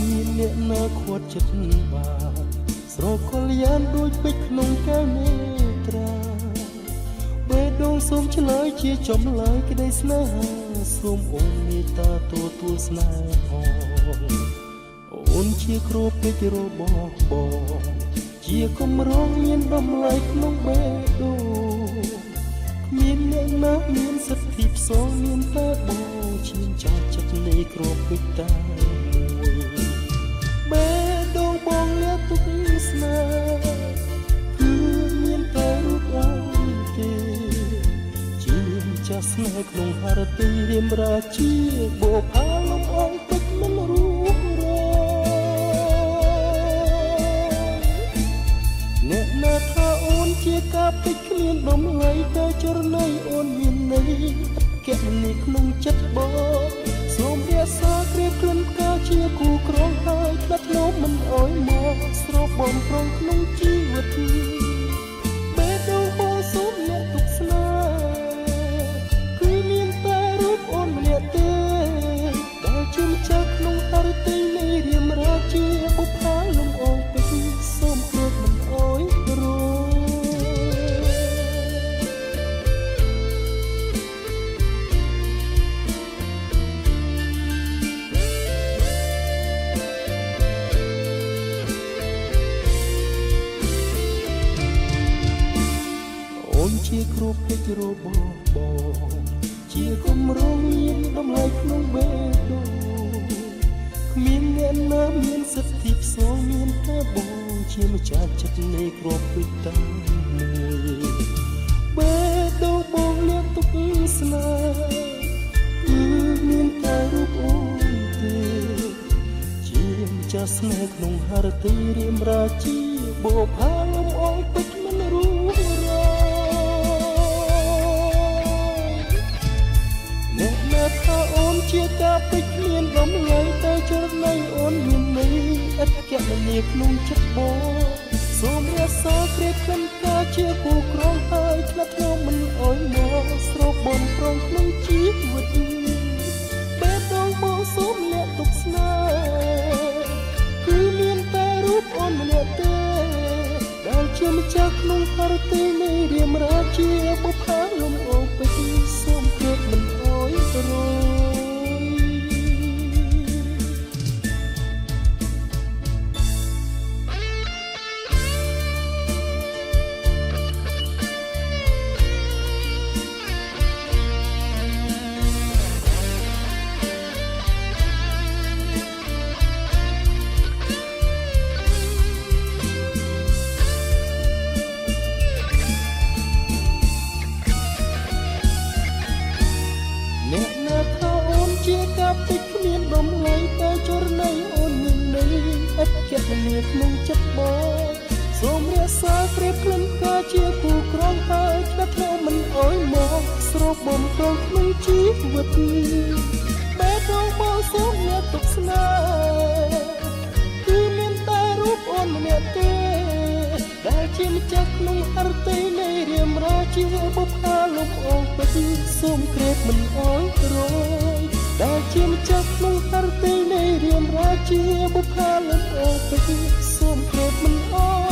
មានអ្នកណាខួតចិត្តបាទស្រកលយ៉ានដូចពេជ្រក្នុងកែវនេត្រាបេះដូងសូមឆ្លើយជាចម្លើយក្តីស្នេហាសូមអូនមេត្តាទទួលស្នេហាអូនជាគ្រូពេជ្ររបស់បងជាគំរងមានតម្លៃក្នុងបេះដូងគ្មានអ្នកណាមានសិទ្ធិផ្សងមានតែបងឈាមចាស់ចិត្តនៃគ្រូពេជ្រតែបេះដូងបងលាទុកស្នេហ៍គឺមានតែរូបអូនទេជាចាស់ស្នេហ៍ក្នុងហរទីរៀមរាជាបុផាលំអងពេជ្រមិនរូបរអ្នកណាថាអូនជាការពេជ្រគ្មានតម្លៃតែចរណៃអូនមានន័យគណនីក្នុងចិត្តបងសូមរាសាក្រៀបក្លិនផ្កាជាគូក្រងហើយផ្ដាច់នោមមិនអោយមកស្រោបបំប្រងក្នុងជីវិតបេះដូងបងសូមលាក់ទុកស្នេហ៍គឺមានតែរូបអូនម្នាក់ទេដែលជាម្ចាស់ក្នុងហឫទ័យនៃរាមរាជាបុប្ផាលំអងពេជ្រសូមគ្របមិនអោយរងជាគ្រូពេជ្ររបស់បងជាគំរងមានតម្លៃក្នុងបេះដូងគ្មានអ្នកណាមានសិទ្ធិផ្សងមានតែបងជាម្ចាស់ចិត្តនៃគ្រូពេជ្រតែមួយបេះដូងបងលាក់ទុកស្នេហ៍គឺមានតែរូបអូនទេជាម្ចាស់ស្នេហ៍ក្នុងហឫទ័យរៀមរាជាបុប្ផាលំអងពេជ្រមិនរួចថាអូនជាការពេជ្រគ្មានតម្លៃតែចរណៃអូនមានន័យឥតគណនាក្នុងចិត្តបងសូមរាសាក្រៀបក្លិនផ្កាជាគូក្រងហើយឆ្លាត់ធ្នមមិនអោយមកស្រោបបំប្រងក្នុងជីវិតបេះដូងបងសូមលាក់ទុកស្នេហ៍គឺមានតែរូបអូនម្នាក់ទេដែលជាម្ចាស់ក្នុងហឫទ័យនៃរាមរាជាបុប្ផាលំអងពេជ្រសូមគ្របមិនអោយរងជាការពេជ្រគ្មានតម្លៃតែចរណៃអូនមានន័យឥតគណនាក្នុងចិត្តបងសូមរាសាក្រៀបក្លិនផ្កាជាគូក្រងហើយឆ្លាត់ធ្នមមិនអោយមកស្រោបបំប្រងក្នុងជីវិតបេះដូងបងសូមលាក់ទុកស្នេហ៍គឺមានតែរូបអូនម្នាក់ទេដែលជាម្ចាស់ក្នុងហឫទ័យនៃរាមរាជាបុប្ផាលំអងពេជ្រសូមគ្របមិនអោយរងដែលជាម្ចាស់ក្នុងហឫទ័យនៃរាមរាជាបុប្ផាលំអងពេជ្រសូមគ្របមិនអោយ